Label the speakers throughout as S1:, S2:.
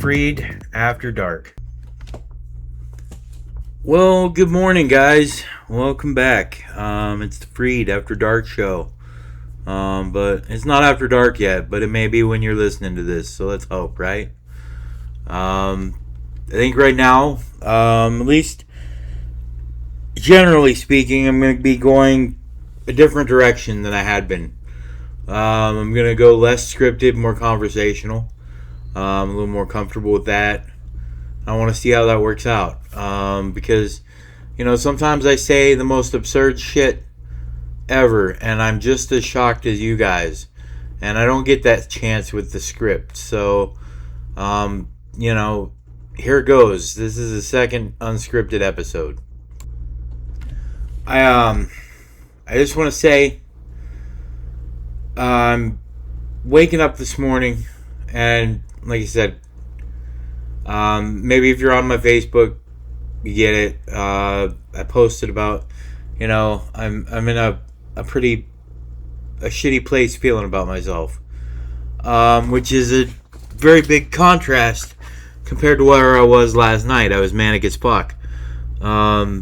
S1: FaD After Dark. Well, good morning, guys. Welcome back. It's the FaD After Dark show. But it's not after dark yet, but it may be when you're listening to this, so let's hope, right? I think right now, at least generally speaking, I'm going to be going a different direction than I had been. I'm going to go less scripted, more conversational. I'm a little more comfortable with that. I want to see how that works out. Because, sometimes I say the most absurd shit ever, and I'm just as shocked as you guys. And I don't get that chance with the script. So, here it goes. This is the second unscripted episode. I just want to say, I'm waking up this morning, and like I said, maybe if you're on my Facebook, you get it. I posted about, I'm in a shitty place feeling about myself, which is a very big contrast compared to where I was last night. I was manic as fuck. I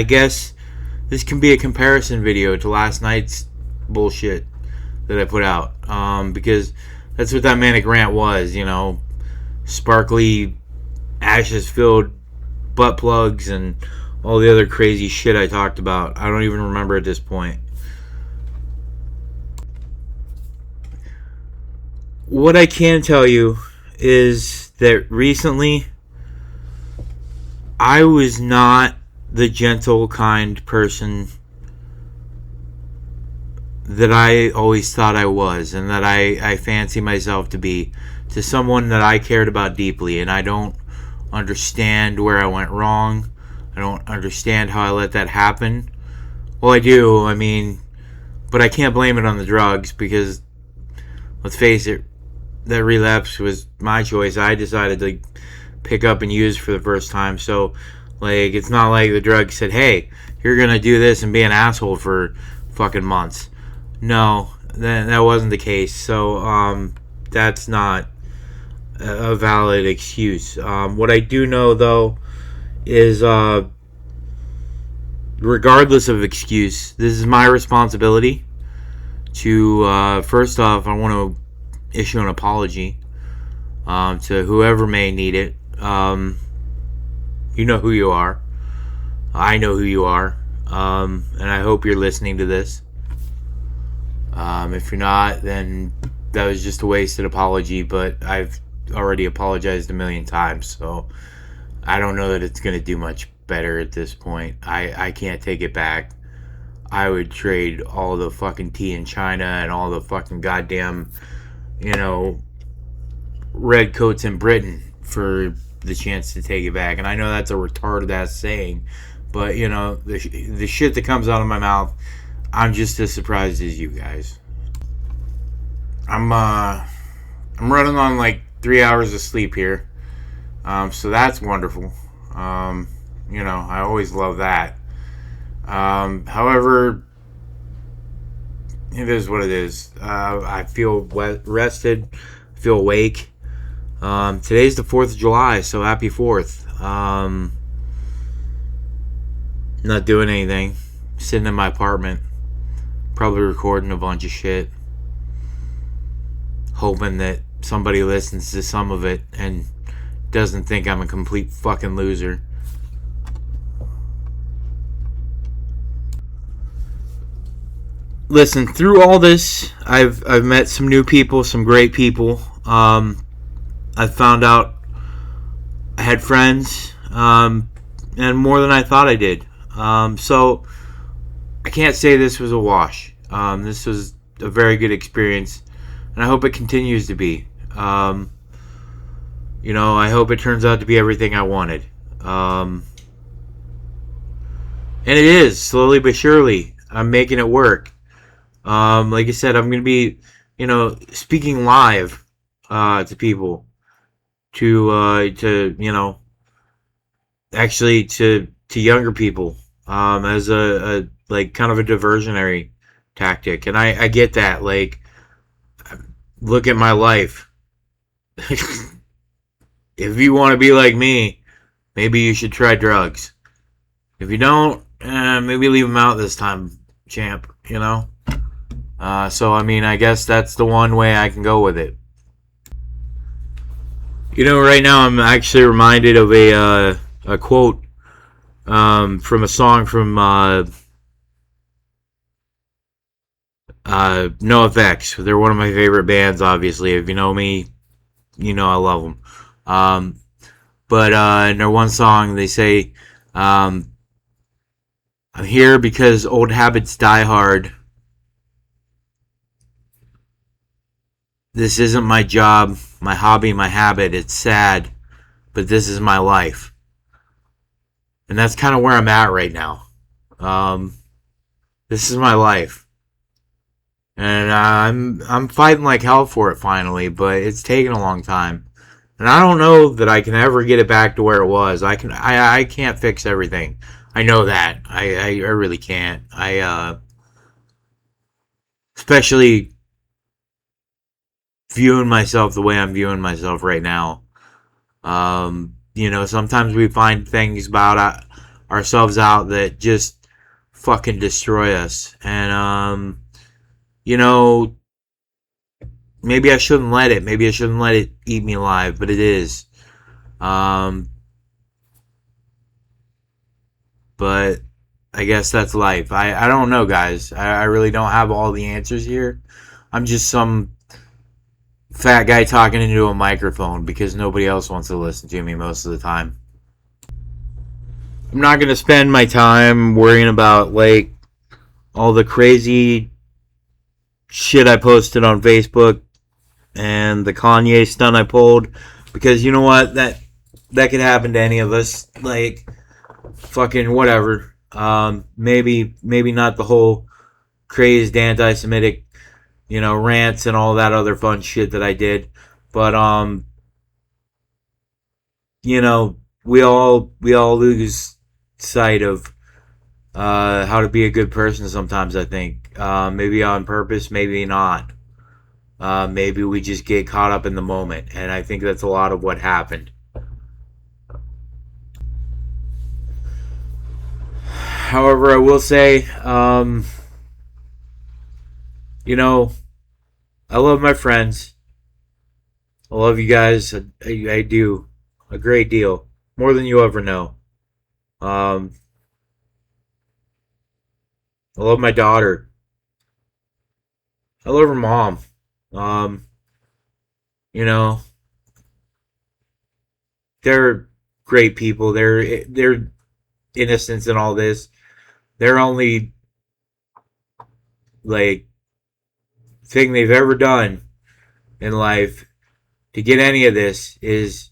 S1: guess this can be a comparison video to last night's bullshit that I put out, because that's what that manic rant was, sparkly, ashes-filled butt plugs and all the other crazy shit I talked about. I don't even remember at this point. What I can tell you is that recently I was not the gentle, kind person that I always thought I was, and that I fancy myself to be, to someone that I cared about deeply. And I don't understand where I went wrong. I don't understand how I let that happen. Well, I do, but I can't blame it on the drugs, because, let's face it, that relapse was my choice. I decided to pick up and use for the first time. So, it's not like the drug said, hey, you're gonna do this and be an asshole for fucking months. No, that wasn't the case. So, that's not a valid excuse. What I do know, though, is, regardless of excuse, this is my responsibility to, first off, I want to issue an apology to whoever may need it. You know who you are. I know who you are. And I hope you're listening to this. If you're not, then that was just a wasted apology, but I've already apologized a million times, so I don't know that it's going to do much better at this point. I can't take it back. I would trade all the fucking tea in China and all the fucking goddamn, red coats in Britain for the chance to take it back. And I know that's a retarded ass saying, but the shit that comes out of my mouth, I'm just as surprised as you guys. I'm running on 3 hours of sleep here, so that's wonderful. I always love that. However, it is what it is. I feel rested, feel awake. Today's the 4th of July, so happy 4th. Not doing anything. Sitting in my apartment. Probably recording a bunch of shit. Hoping that somebody listens to some of it and doesn't think I'm a complete fucking loser. Listen, through all this, I've met some new people, some great people. I found out I had friends, and more than I thought I did. So I can't say this was a wash. This was a very good experience, and I hope it continues to be. I hope it turns out to be everything I wanted. And it is, slowly but surely. I'm making it work. Like I said, I'm going to be, speaking live to people. To actually to younger people, as a kind of a diversionary tactic. And I get that. Look at my life. If you want to be like me, maybe you should try drugs. If you don't, maybe leave them out this time, champ. You know. So I mean, I guess that's the one way I can go with it. You know, right now I'm actually reminded of a quote from a song from NoFX. They're one of my favorite bands. Obviously, if you know me, you know I love them. Um, but in their one song, they say, um, "I'm here because old habits die hard. This isn't my job, my hobby, my habit. It's sad, but this is my life." And that's kind of where I'm at right now. Um, this is my life, and I'm fighting like hell for it finally, but it's taken a long time. And I don't know that I can ever get it back to where it was. I can't fix everything. I know that. I really can't. Especially viewing myself the way I'm viewing myself right now. Sometimes we find things about ourselves out that just fucking destroy us. And you know, maybe I shouldn't let it. Maybe I shouldn't let it eat me alive, but it is. Um, but I guess that's life. I don't know, guys. I really don't have all the answers here. I'm just some fat guy talking into a microphone because nobody else wants to listen to me most of the time. I'm not going to spend my time worrying about, like, all the crazy shit I posted on Facebook and the Kanye stunt I pulled, because you know what? That could happen to any of us. Like, fucking whatever. Maybe not the whole crazed anti-Semitic, rants and all that other fun shit that I did, but we all lose sight of how to be a good person sometimes. I think maybe on purpose, maybe not. Maybe we just get caught up in the moment, and I think that's a lot of what happened. However, I will say, you know, I love my friends. I love you guys. I do a great deal, more than you ever know. Um, I love my daughter. I love her mom. Um, you know, they're great people. They're innocents in all this. Their only like thing they've ever done in life to get any of this is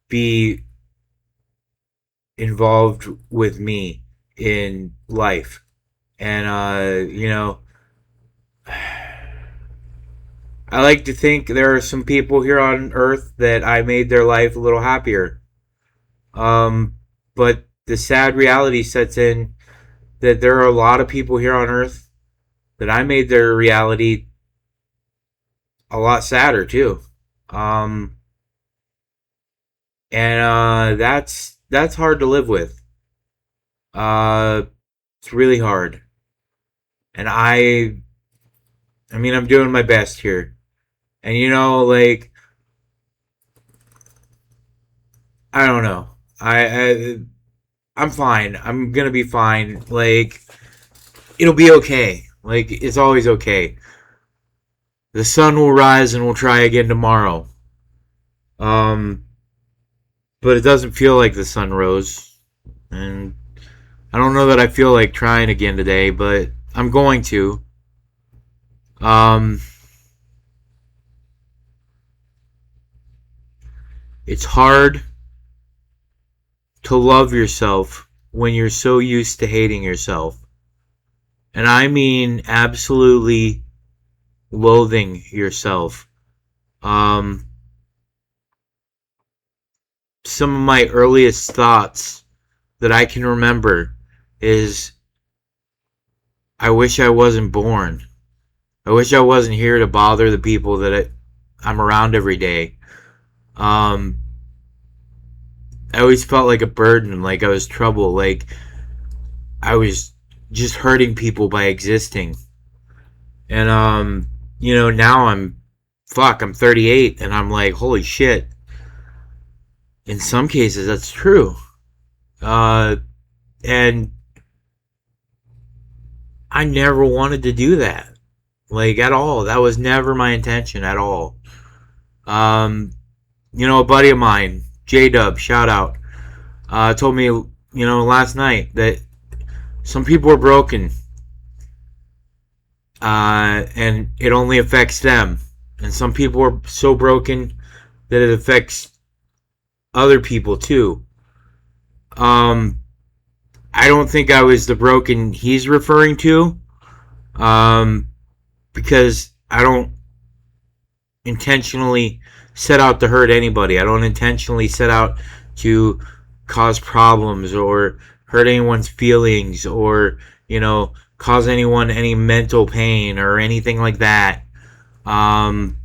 S1: be involved with me in life. And I like to think there are some people here on earth that I made their life a little happier. But the sad reality sets in that there are a lot of people here on earth that I made their reality a lot sadder too. Um, and that's hard to live with. Uh, it's really hard. And I mean, I'm doing my best here. And like, I don't know. I'm fine. I'm gonna be fine. Like, it'll be okay. Like, it's always okay. The sun will rise and we'll try again tomorrow. Um, but it doesn't feel like the sun rose. And I don't know that I feel like trying again today, but I'm going to. Um, it's hard to love yourself when you're so used to hating yourself. And I mean absolutely loathing yourself. Um, some of my earliest thoughts that I can remember is, I wish I wasn't born. I wish I wasn't here to bother the people that I'm around every day. Um, I always felt like a burden, like I was trouble, like I was just hurting people by existing. And now I'm 38 and I'm like, holy shit. In some cases that's true. Uh and I never wanted to do that. Like at all. That was never my intention at all. Um a buddy of mine, J Dub, shout out, told me, last night that some people are broken, and it only affects them. And some people are so broken that it affects other people too. Um, I don't think I was the broken he's referring to, um, because I don't intentionally set out to hurt anybody. I don't intentionally set out to cause problems or hurt anyone's feelings or, cause anyone any mental pain or anything like that. Um,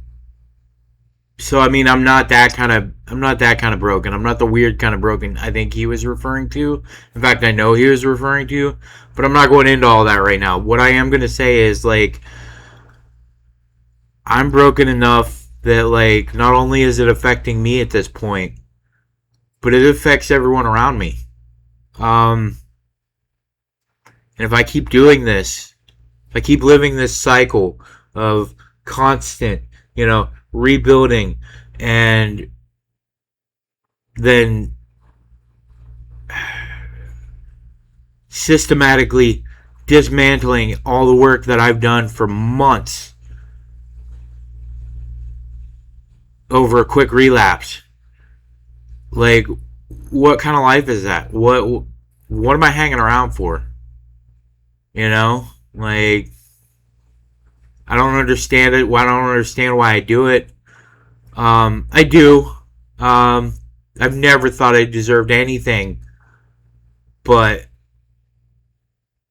S1: so I mean, I'm not that kind of broken. I'm not the weird kind of broken I think he was referring to. In fact, I know he was referring to, but I'm not going into all that right now. What I am going to say is, like, I'm broken enough that, like, not only is it affecting me at this point, but it affects everyone around me. Um, and if I keep doing this, if I keep living this cycle of constant, rebuilding, and then systematically dismantling all the work that I've done for months over a quick relapse, like, what kind of life is that? What am I hanging around for? Like, I don't understand it. I don't understand why I do it. I do. Um, I've never thought I deserved anything but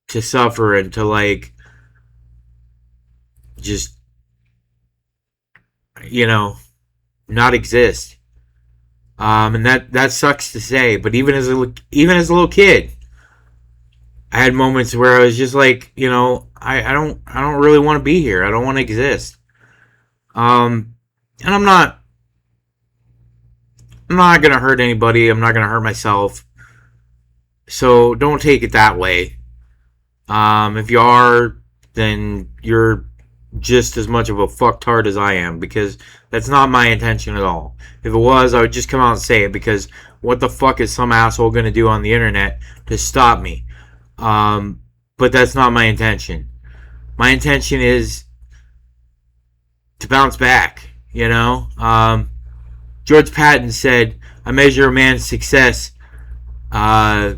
S1: to suffer and to, like, just, you know, not exist. And that sucks to say, but even as a little kid, I had moments where I was just like, I don't really want to be here. I don't want to exist. And I'm not gonna hurt anybody. I'm not gonna hurt myself. So don't take it that way. If you are, then you're just as much of a fucktard as I am, because that's not my intention at all. If it was, I would just come out and say it, because what the fuck is some asshole gonna do on the internet to stop me? But that's not my intention. My intention is to bounce back. George Patton said, "I measure a man's success uh,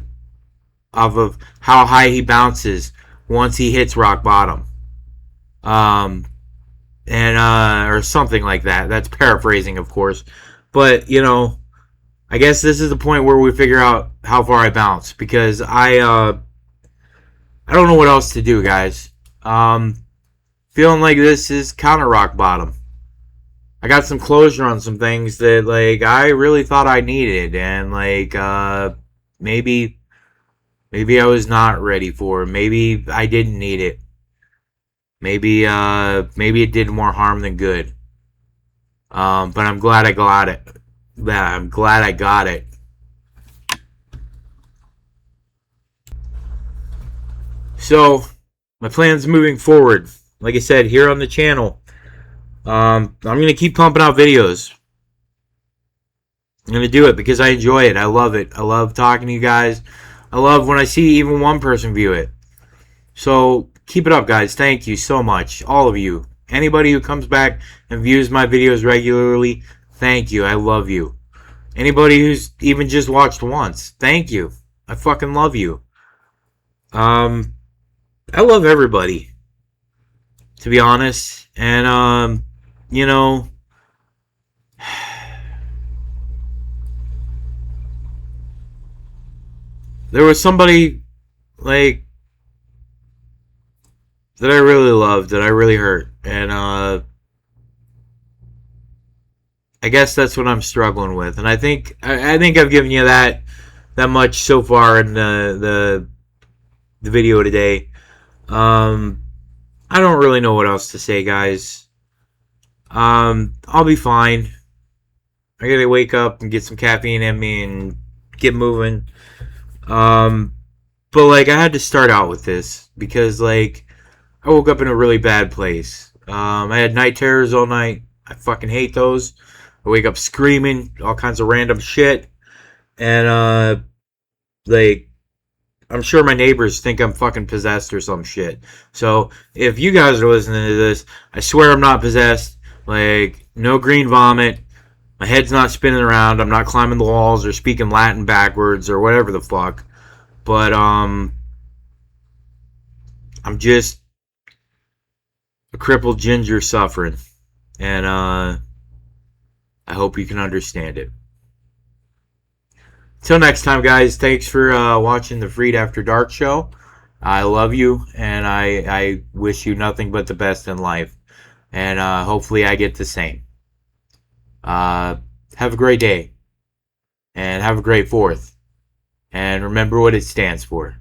S1: off of how high he bounces once he hits rock bottom." Um, and or something like that. That's paraphrasing, of course, but I guess this is the point where we figure out how far I bounce, because I don't know what else to do, guys. Feeling like this is kind of rock bottom. I got some closure on some things that, like, I really thought I needed, and, like, maybe I was not ready for it. Maybe I didn't need it. Maybe it did more harm than good. But I'm glad I got it. Yeah, I'm glad I got it. So, my plans moving forward, like I said, here on the channel, I'm gonna keep pumping out videos. I'm gonna do it because I enjoy it. I love it. I love talking to you guys. I love when I see even one person view it. So keep it up, guys. Thank you so much, all of you. Anybody who comes back and views my videos regularly, thank you. I love you. Anybody who's even just watched once, thank you. I fucking love you. Um, I love everybody, to be honest. And you know, there was somebody, like, that I really loved, that I really hurt, and I guess that's what I'm struggling with, and I think I've given you that much so far in the video today. I don't really know what else to say, guys. I'll be fine. I gotta wake up and get some caffeine in me and get moving. Um, but like I had to start out with this because like I woke up in a really bad place. I had night terrors all night. I fucking hate those. I wake up screaming all kinds of random shit, and like I'm sure my neighbors think I'm fucking possessed or some shit. So if you guys are listening to this, I swear I'm not possessed. Like no green vomit. My head's not spinning around. I'm not climbing the walls or speaking Latin backwards or whatever the fuck. But I'm just a crippled ginger suffering, and I hope you can understand it. Till next time, guys. Thanks for watching the FaD After Dark show. I love you, and I wish you nothing but the best in life. And hopefully I get the same. Uh, have a great day, and have a great 4th. And remember what it stands for.